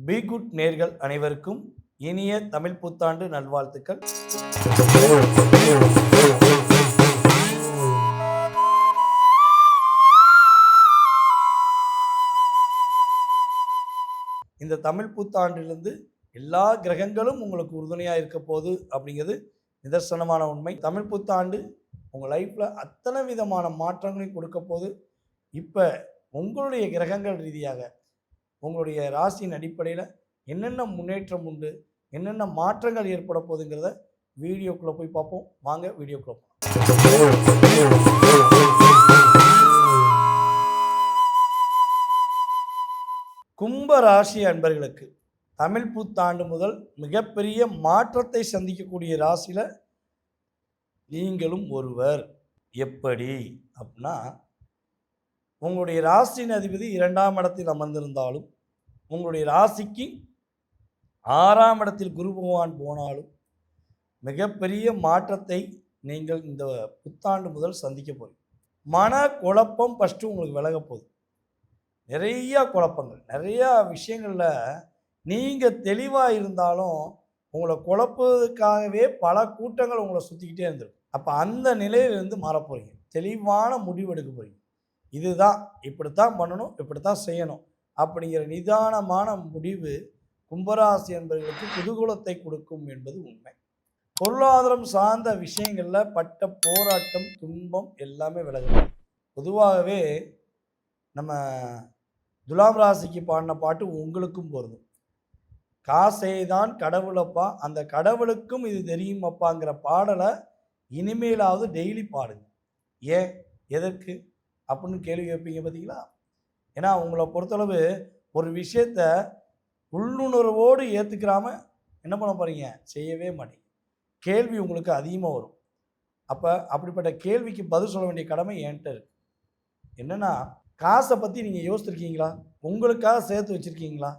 Be good நேர்கள் அனைவருக்கும் இனிய தமிழ் புத்தாண்டு நல்வாழ்த்துக்கள். இந்த தமிழ் புத்தாண்டிலிருந்து எல்லா கிரகங்களும் உங்களுக்கு உறுதுணையாக இருக்க போகுது அப்படிங்கிறது நிதர்சனமான உண்மை. தமிழ் புத்தாண்டு உங்கள் லைஃப்பில் அத்தனை விதமான மாற்றங்களையும் கொடுக்க போகுது. இப்போ உங்களுடைய கிரகங்கள் ரீதியாக உங்களுடைய ராசியின் அடிப்படையில் என்னென்ன முன்னேற்றம் உண்டு, என்னென்ன மாற்றங்கள் ஏற்பட போகுதுங்கிறத வீடியோக்குள்ளே போய் பார்ப்போம். வாங்க வீடியோக்குள்ளே போகலாம். கும்ப ராசி அன்பர்களுக்கு தமிழ் புத்தாண்டு முதல் மிகப்பெரிய மாற்றத்தை சந்திக்கக்கூடிய ராசியில் நீங்களும் ஒருவர். எப்படி அப்படின்னா, உங்களுடைய ராசியின் அதிபதி 2ஆம் இடத்தில் அமர்ந்திருந்தாலும், உங்களுடைய ராசிக்கு 6ஆம் இடத்தில் குரு பகவான் போனாலும் மிகப்பெரிய மாற்றத்தை நீங்கள் இந்த புத்தாண்டு முதல் சந்திக்க போகிறீங்க. மன குழப்பம் ஃபஸ்ட்டு உங்களுக்கு விலக போகுது. நிறையா குழப்பங்கள், நிறையா விஷயங்களில் நீங்கள் தெளிவாக இருந்தாலும் உங்களை குழப்பதுக்காகவே பல கூட்டங்கள் உங்களை சுற்றிக்கிட்டே இருந்திருக்கும். அப்போ அந்த நிலையிலிருந்து மாறப்போகிறீங்க. தெளிவான முடிவு எடுக்க போகிறீங்க. இதுதான், இப்படித்தான் பண்ணணும், இப்படித்தான் செய்யணும் அப்படிங்கிற நிதானமான முடிவு கும்பராசி என்பவர்களுக்கு குதூகலத்தை கொடுக்கும் என்பது உண்மை. பொருளாதாரம் சார்ந்த விஷயங்களில் பட்ட போராட்டம், துன்பம் எல்லாமே விலகும். பொதுவாகவே நம்ம துலாம் ராசிக்கு பாடின பாட்டு உங்களுக்கும் பொருந்தும். காசே தான் கடவுளப்பா, அந்த கடவுளுக்கும் இது தெரியும் அப்பாங்கிற பாடலை இனிமேலாவது டெய்லி பாடுங்க. ஏன், எதற்கு அப்படின்னு கேள்வி கேட்பீங்க பார்த்தீங்களா? ஏன்னா உங்களை பொறுத்தளவு ஒரு விஷயத்த உள்ளுணர்வோடு ஏற்றுக்கிறாம என்ன பண்ண போகிறீங்க, செய்யவே மாட்டீங்க. கேள்வி உங்களுக்கு அதிகமாக வரும். அப்போ அப்படிப்பட்ட கேள்விக்கு பதில் சொல்ல வேண்டிய கடமை என்கிட்ட இருக்குது. என்னென்னா, காசை பற்றி நீங்கள் யோசிச்சிருக்கீங்களா? உங்களுக்காக சேர்த்து வச்சுருக்கீங்களா?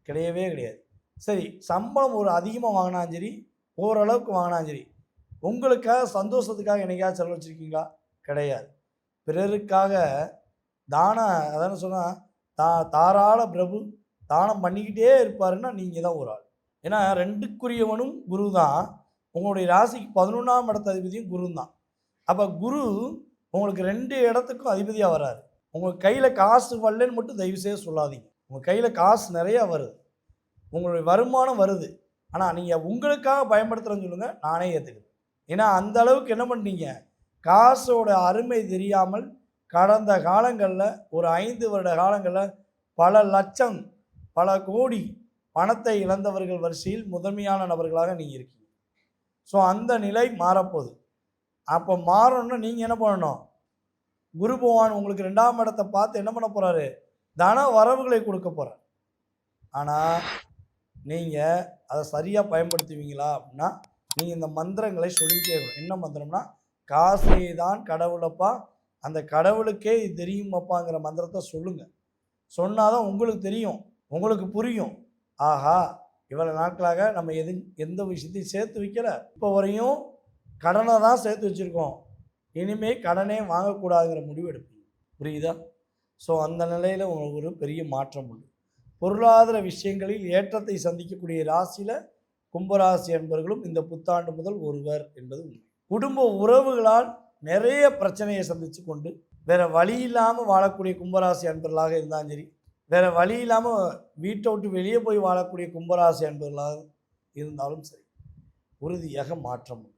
கிடையவே கிடையாது. சரி, சம்பளம் ஒரு அதிகமாக வாங்கினாலும் சரி, ஓரளவுக்கு வாங்கினாலும் சரி, உங்களுக்காக சந்தோஷத்துக்காக என்னைக்காவது செலவு வச்சுருக்கீங்களா? கிடையாது. பிறருக்காக தானம், அதான சொன்னால் தாராள பிரபு தானம் பண்ணிக்கிட்டே இருப்பாருன்னா நீங்கள் தான் ஒரு ஆள். ஏன்னா 2க்குரியவனும் குரு தான். உங்களுடைய ராசிக்கு 11ஆம் இடத்து அதிபதியும் குரு தான். அப்போ குரு உங்களுக்கு 2 இடத்துக்கும் அதிபதியாக வராது. உங்கள் கையில் காசு வரலன்னு மட்டும் தயவுசெய்து சொல்லாதீங்க. உங்கள் கையில் காசு நிறையா வருது, உங்களுடைய வருமானம் வருது. ஆனால் நீங்கள் உங்களுக்காக பயன்படுத்துகிறேன்னு சொல்லுங்கள், நானே ஏற்றுக்கிறேன். ஏன்னா அந்த அளவுக்கு என்ன பண்ணுறீங்க, காசோட அருமை தெரியாமல் கடந்த காலங்களில் ஒரு 5 வருட காலங்களில் பல லட்சம் பல கோடி பணத்தை இழந்தவர்கள் வரிசையில் முதன்மையான நபர்களாக நீங்கள் இருக்கீங்க. ஸோ அந்த நிலை மாறப்போகுது. அப்போ மாறணும்னா நீங்கள் என்ன பண்ணணும், குரு பகவான் உங்களுக்கு 2ஆம் இடத்தை பார்த்து என்ன பண்ண போகிறாரு, தன வரவுகளை கொடுக்க போகிறார். ஆனால் நீங்கள் அதை சரியாக பயன்படுத்துவீங்களா அப்படின்னா, நீங்கள் இந்த மந்திரங்களை சொல்லிக்கிட்டே இருக்கணும். என்ன மந்திரம்னா, காசே தான் கடவுளப்பா, அந்த கடவுளுக்கே இது தெரியுமப்பாங்கிற மந்திரத்தை சொல்லுங்கள். சொன்னாதான் உங்களுக்கு தெரியும், உங்களுக்கு புரியும். ஆஹா, இவ்வளோ நாட்களாக நம்ம எந்த விஷயத்தையும் சேர்த்து வைக்கல, இப்போ வரையும் கடனை தான் சேர்த்து வச்சுருக்கோம், இனிமேல் கடனே வாங்கக்கூடாதுங்கிற முடிவு எடுப்பீங்க. புரியுதா? ஸோ அந்த நிலையில் உங்களுக்கு ஒரு பெரிய மாற்றம் உண்டு. பொருளாதார விஷயங்களில் ஏற்றத்தை சந்திக்கக்கூடிய ராசியில் கும்பராசி என்பவர்களும் இந்த புத்தாண்டு முதல் ஒருவர் என்பது உண்மை. குடும்ப உறவுகளால் நிறைய பிரச்சனையை சந்தித்து கொண்டு வேறு வழி இல்லாமல் வாழக்கூடிய கும்பராசி அன்பர்களாக இருந்தாலும் சரி, வேறு வழி இல்லாமல் வீட்டை விட்டு வெளியே போய் வாழக்கூடிய கும்பராசி அன்பர்களாக இருந்தாலும் சரி, உறுதியாக மாற்றம் உண்டு.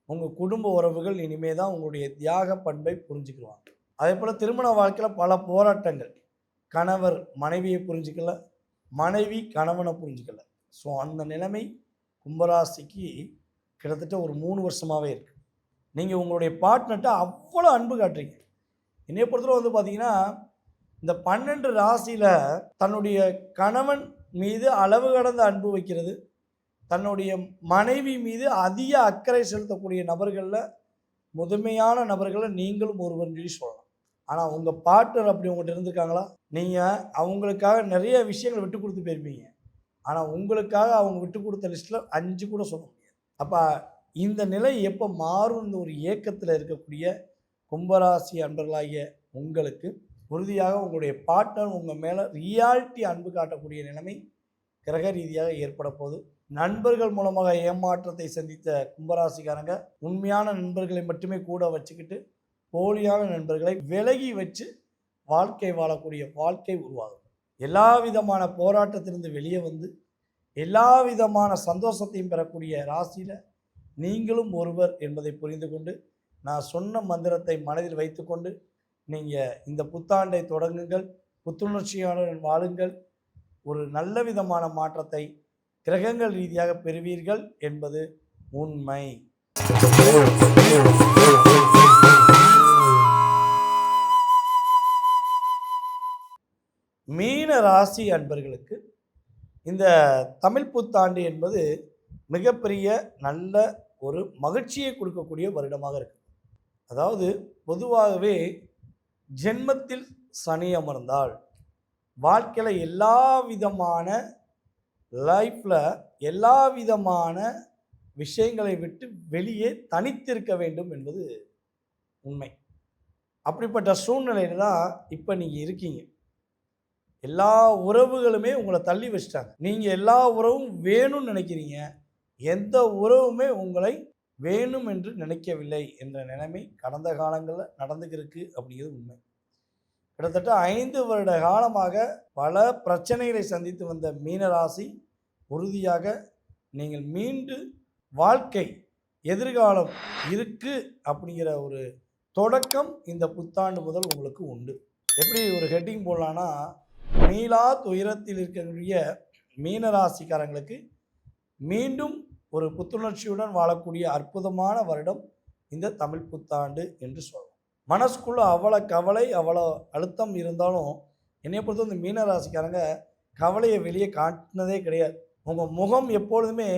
உங்கள் குடும்ப உறவுகள் இனிமே தான் உங்களுடைய தியாக பண்பை புரிஞ்சுக்குவாங்க. அதே போல் திருமண வாழ்க்கையில் பல போராட்டங்கள், கணவர் மனைவியை புரிஞ்சிக்கல, மனைவி கணவனை புரிஞ்சிக்கல. ஸோ அந்த நிலைமை கும்பராசிக்கு கிட்டத்தட்ட ஒரு 3 வருஷமாகவே இருக்குது. நீங்கள் உங்களுடைய பார்ட்னர்கிட்ட அவ்வளோ அன்பு காட்டுறீங்க. என்னைய பொறுத்தவரை பார்த்தீங்கன்னா, இந்த 12 ராசியில் தன்னுடைய கணவன் மீது அளவு கடந்த அன்பு வைக்கிறது, தன்னுடைய மனைவி மீது அதிக அக்கறை செலுத்தக்கூடிய நபர்களில் முதன்மையான நபர்களில் நீங்களும் ஒருவன் சொல்லி சொல்லலாம். ஆனால் உங்கள் பார்ட்னர் அப்படி உங்கள்கிட்ட இருந்திருக்காங்களா? நீங்கள் அவங்களுக்காக நிறைய விஷயங்களை விட்டு கொடுத்து போயிருப்பீங்க. ஆனால் உங்களுக்காக அவங்க விட்டு கொடுத்த லிஸ்ட்டில் 5 கூட சொல்ல முடியாது. அப்போ இந்த நிலை எப்போ மாறும், இந்த ஒரு ஏக்கத்தில் இருக்கக்கூடிய கும்பராசி அன்பர்களாகிய உங்களுக்கு உறுதியாக உங்களுடைய பார்ட்னர் உங்கள் மேலே ரியாலிட்டி அன்பு காட்டக்கூடிய நிலைமை கிரக ரீதியாக ஏற்பட போகுது. நண்பர்கள் மூலமாக ஏமாற்றத்தை சந்தித்த கும்பராசிக்காரங்க உண்மையான நண்பர்களை மட்டுமே கூட வச்சுக்கிட்டு போலியான நண்பர்களை விலகி வச்சு வாழ்க்கை வாழக்கூடிய வாழ்க்கை உருவாகும். எல்லா விதமான போராட்டத்திலிருந்து வெளியே வந்து எல்லா விதமான சந்தோஷத்தையும் பெறக்கூடிய ராசியில் நீங்களும் ஒருவர் என்பதை புரிந்து கொண்டு நான் சொன்ன மந்திரத்தை மனதில் வைத்துக்கொண்டு நீங்கள் இந்த புத்தாண்டை தொடங்குங்கள், புத்துணர்ச்சியாளர் வாழுங்கள், ஒரு நல்ல விதமான மாற்றத்தை கிரகங்கள் ரீதியாக பெறுவீர்கள் என்பது உண்மை. மீன ராசி அன்பர்களுக்கு இந்த தமிழ் புத்தாண்டு என்பது மிகப்பெரிய நல்ல ஒரு மகிழ்ச்சியை கொடுக்கக்கூடிய வருடமாக இருக்கு. அதாவது பொதுவாகவே ஜென்மத்தில் சனி அமர்ந்தால் வாழ்க்கையில் எல்லா விதமான லைஃப்பில் எல்லா விதமான விஷயங்களை விட்டு வெளியே தனித்திருக்க வேண்டும் என்பது உண்மை. அப்படிப்பட்ட சூழ்நிலையில் தான் இப்போ நீங்கள் இருக்கீங்க. எல்லா உறவுகளுமே உங்களை தள்ளி வச்சிட்டாங்க. நீங்கள் எல்லா உறவும் வேணும்னு நினைக்கிறீங்க, எந்த உறவுமே உங்களை வேணும் என்று நினைக்கவில்லை என்ற நிலைமை கடந்த காலங்களில் நடந்துக்கிருக்கு அப்படிங்கிறது உண்மை. கிட்டத்தட்ட 5 வருட காலமாக பல பிரச்சனைகளை சந்தித்து வந்த மீனராசி உறுதியாக நீங்கள் மீண்டு வாழ்க்கை எதிர்காலம் இருக்கு அப்படிங்கிற ஒரு தொடக்கம் இந்த புத்தாண்டு முதல் உங்களுக்கு உண்டு. எப்படி ஒரு ஹெட்டிங் போடலான்னா, மீளா துயரத்தில் இருக்கக்கூடிய மீனராசிக்காரங்களுக்கு மீண்டும் ஒரு புத்துணர்ச்சியுடன் வாழக்கூடிய அற்புதமான வருடம் இந்த தமிழ் புத்தாண்டு என்று சொல்லலாம். மனசுக்குள்ளே அவ்வளோ கவலை அவ்வளோ அழுத்தம் இருந்தாலும் என்னை பொறுத்த இந்த மீனராசிக்காரங்க கவலையை வெளியே காட்டினதே கிடையாது. உங்கள் முகம் எப்பொழுதுமே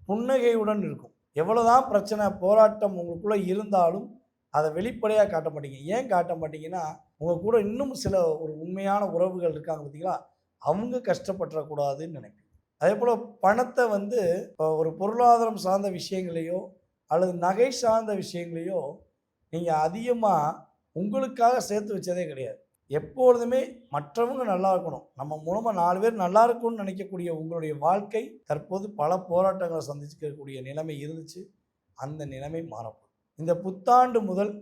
புன்னகையுடன் இருக்கும். எவ்வளோதான் பிரச்சனை போராட்டம் உங்களுக்குள்ளே இருந்தாலும் அதை வெளிப்படையாக காட்ட மாட்டீங்க. ஏன் காட்ட மாட்டீங்கன்னா, உங்கள் கூட இன்னும் சில ஒரு உண்மையான உறவுகள் இருக்காங்க பார்த்தீங்களா, அவங்க கஷ்டப்பட்டுறக்கூடாதுன்னு நினைப்பீங்க. அதே போல் பணத்தை ஒரு பொருளாதாரம் சார்ந்த விஷயங்களையோ அல்லது நகை சார்ந்த விஷயங்களையோ நீங்கள் அதிகமாக உங்களுக்காக சேர்த்து வச்சதே கிடையாது. எப்பொழுதுமே மற்றவங்க நல்லா இருக்கணும், நம்ம மூலமாக 4 பேர் நல்லா இருக்கும்னு நினைக்கக்கூடிய உங்களுடைய வாழ்க்கை தற்போது பல போராட்டங்களை சந்திக்கக்கூடிய நிலைமை இருந்துச்சு. அந்த நிலைமை மாறப்படும். இந்த புத்தாண்டு முதல்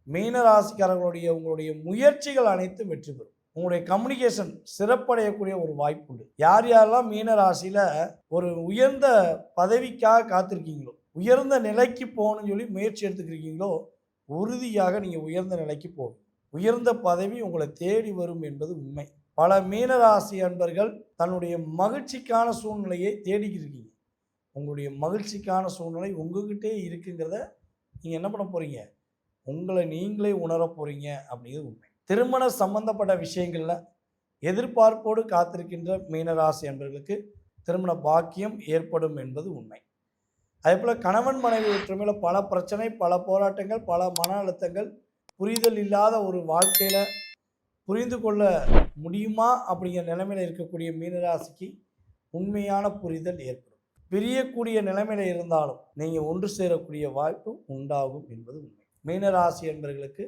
மீனராசிக்காரர்களுடைய உங்களுடைய முயற்சிகள் அனைத்தும் வெற்றி பெறும். உங்களுடைய கம்யூனிகேஷன் சிறப்படையக்கூடிய ஒரு வாய்ப்பு உண்டு. யார் யாரெல்லாம் மீனராசியில் ஒரு உயர்ந்த பதவிக்காக காத்திருக்கீங்களோ, உயர்ந்த நிலைக்கு போகணும்னு சொல்லி முயற்சி எடுத்துக்கிறீங்களோ, உறுதியாக நீங்கள் உயர்ந்த நிலைக்கு போகும். உயர்ந்த பதவி உங்களை தேடி வரும் என்பது உண்மை. பல மீனராசி அன்பர்கள் தன்னுடைய மகிழ்ச்சிக்கான சூழ்நிலையை தேடிக்கிருக்கீங்க. உங்களுடைய மகிழ்ச்சிக்கான சூழ்நிலை உங்ககிட்டே இருக்குங்கிறத நீங்கள் என்ன பண்ண போகிறீங்க, உங்களை நீங்களே உணர போகிறீங்க அப்படிங்கிறது உண்மை. திருமண சம்பந்தப்பட்ட விஷயங்களில் எதிர்பார்ப்போடு காத்திருக்கின்ற மீனராசி அன்பர்களுக்கு திருமண பாக்கியம் ஏற்படும் என்பது உண்மை. அதே போல் கணவன் மனைவி ஒற்றுமையில் பல பிரச்சனை, பல போராட்டங்கள், பல மன அழுத்தங்கள், புரிதல் இல்லாத ஒரு வாழ்க்கையில் புரிந்து கொள்ள முடியுமா அப்படிங்கிற நிலைமையில் இருக்கக்கூடிய மீனராசிக்கு உண்மையான புரிதல் ஏற்படும். பிரியக்கூடிய நிலைமையில் இருந்தாலும் நீங்கள் ஒன்று சேரக்கூடிய வாய்ப்பு உண்டாகும் என்பது உண்மை. மீனராசி என்பவர்களுக்கு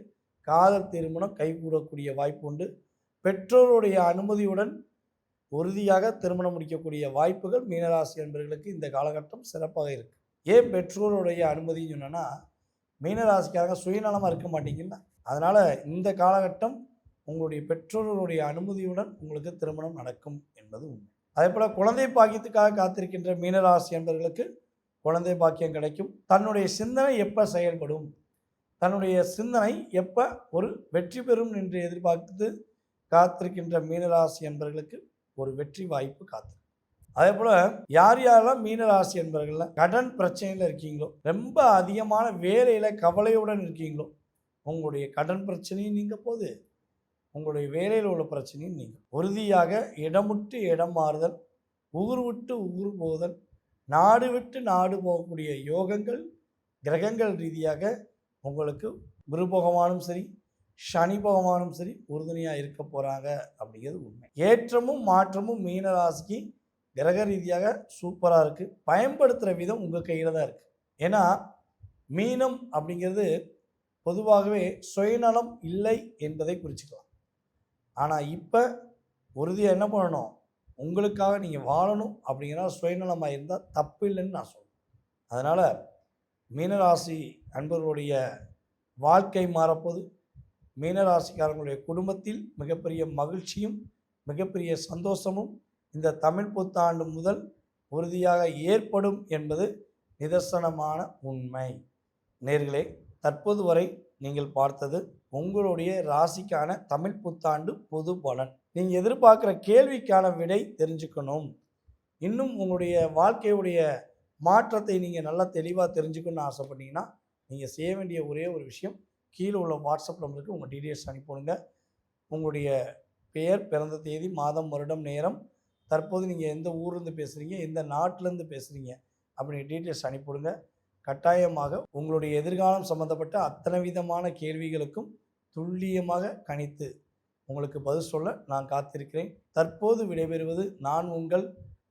காதல் திருமணம் கைகூடக்கூடிய வாய்ப்பு உண்டு. பெற்றோருடைய அனுமதியுடன் உறுதியாக திருமணம் முடிக்கக்கூடிய வாய்ப்புகள் மீனராசி என்பவர்களுக்கு இந்த காலகட்டம் சிறப்பாக இருக்குது. ஏன் பெற்றோருடைய அனுமதின்னு சொன்னோன்னா, மீனராசிக்காக சுயநலமாக இருக்க மாட்டீங்களா, அதனால் இந்த காலகட்டம் உங்களுடைய பெற்றோர்களுடைய அனுமதியுடன் உங்களுக்கு திருமணம் நடக்கும் என்பது உண்மை. அதே போல் குழந்தை பாக்கியத்துக்காக காத்திருக்கின்ற மீனராசி என்பவர்களுக்கு குழந்தை பாக்கியம் கிடைக்கும். தன்னுடைய சிந்தனை எப்போ செயல்படும், தன்னுடைய சிந்தனை எப்போ ஒரு வெற்றி பெறும் என்று எதிர்பார்த்து காத்திருக்கின்ற மீனராசி என்பவர்களுக்கு ஒரு வெற்றி வாய்ப்பு காத்திருக்கும். அதே போல் யார் யாரெல்லாம் மீனராசி என்பவர்களில் கடன் பிரச்சனையில் இருக்கீங்களோ, ரொம்ப அதிகமான வேலையில் கவலையுடன் இருக்கீங்களோ, உங்களுடைய கடன் பிரச்சனையும் நீங்க போது, உங்களுடைய வேலையில் உள்ள பிரச்சனையும் நீங்கள் உறுதியாக இடம் விட்டு இடம் மாறுதல், ஊர் விட்டு ஊர் போதல், நாடு விட்டு நாடு போகக்கூடிய யோகங்கள் கிரகங்கள் ரீதியாக உங்களுக்கு குரு பகவானும் சரி சனி பகவானும் சரி உறுதுணையாக இருக்க போகிறாங்க அப்படிங்கிறது உண்மை. ஏற்றமும் மாற்றமும் மீனராசிக்கு கிரக ரீதியாக சூப்பராக இருக்குது. பயன்படுத்துகிற விதம் உங்கள் கையில் தான் இருக்குது. ஏன்னா மீனம் அப்படிங்கிறது பொதுவாகவே சுயநலம் இல்லை என்பதை குறிச்சிக்கலாம். ஆனால் இப்போ உறுதியாக என்ன பண்ணணும், உங்களுக்காக நீங்கள் வாழணும் அப்படிங்கிற சுயநலமாக இருந்தால் தப்பு இல்லைன்னு நான் சொல்லுவேன். அதனால் மீனராசி அன்பர்களுடைய வாழ்க்கை மாறப்போது, மீனராசிக்காரங்களுடைய குடும்பத்தில் மிகப்பெரிய மகிழ்ச்சியும் மிகப்பெரிய சந்தோஷமும் இந்த தமிழ் புத்தாண்டு முதல் உறுதியாக ஏற்படும் என்பது நிதர்சனமான உண்மை. நேர்களே, தற்போது வரை நீங்கள் பார்த்தது உங்களுடைய ராசிக்கான தமிழ் புத்தாண்டு பொது பலன். நீங்கள் எதிர்பார்க்குற கேள்விக்கான விடை தெரிஞ்சுக்கணும், இன்னும் உங்களுடைய வாழ்க்கையுடைய மாற்றத்தை நீங்கள் நல்லா தெளிவாக தெரிஞ்சுக்கணும்னு ஆசைப்பட்டீங்கன்னா நீங்கள் செய்ய வேண்டிய ஒரே ஒரு விஷயம், கீழே உள்ள வாட்ஸ்அப் நம்பருக்கு உங்கள் டீட்டெயில்ஸ் அனுப்பிவிடுங்க. உங்களுடைய பெயர், பிறந்த தேதி, மாதம், வருடம், நேரம், தற்போது நீங்கள் எந்த ஊர்லேருந்து பேசுகிறீங்க, எந்த நாட்டிலேருந்து பேசுகிறீங்க அப்படிங்கிற டீட்டெயில்ஸ் அனுப்பிவிடுங்க. கட்டாயமாக உங்களுடைய எதிர்காலம் சம்பந்தப்பட்ட அத்தனை விதமான கேள்விகளுக்கும் துல்லியமாக கணித்து உங்களுக்கு பதில் சொல்ல நான் காத்திருக்கிறேன். தற்போது விடைபெறுவது நான் உங்கள்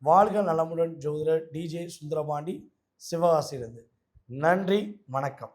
வாழ்க நலமுடன் ஜோதிடர் DJ சுந்தரபாண்டி, சிவகாசியிலிருந்து. நன்றி, வணக்கம்.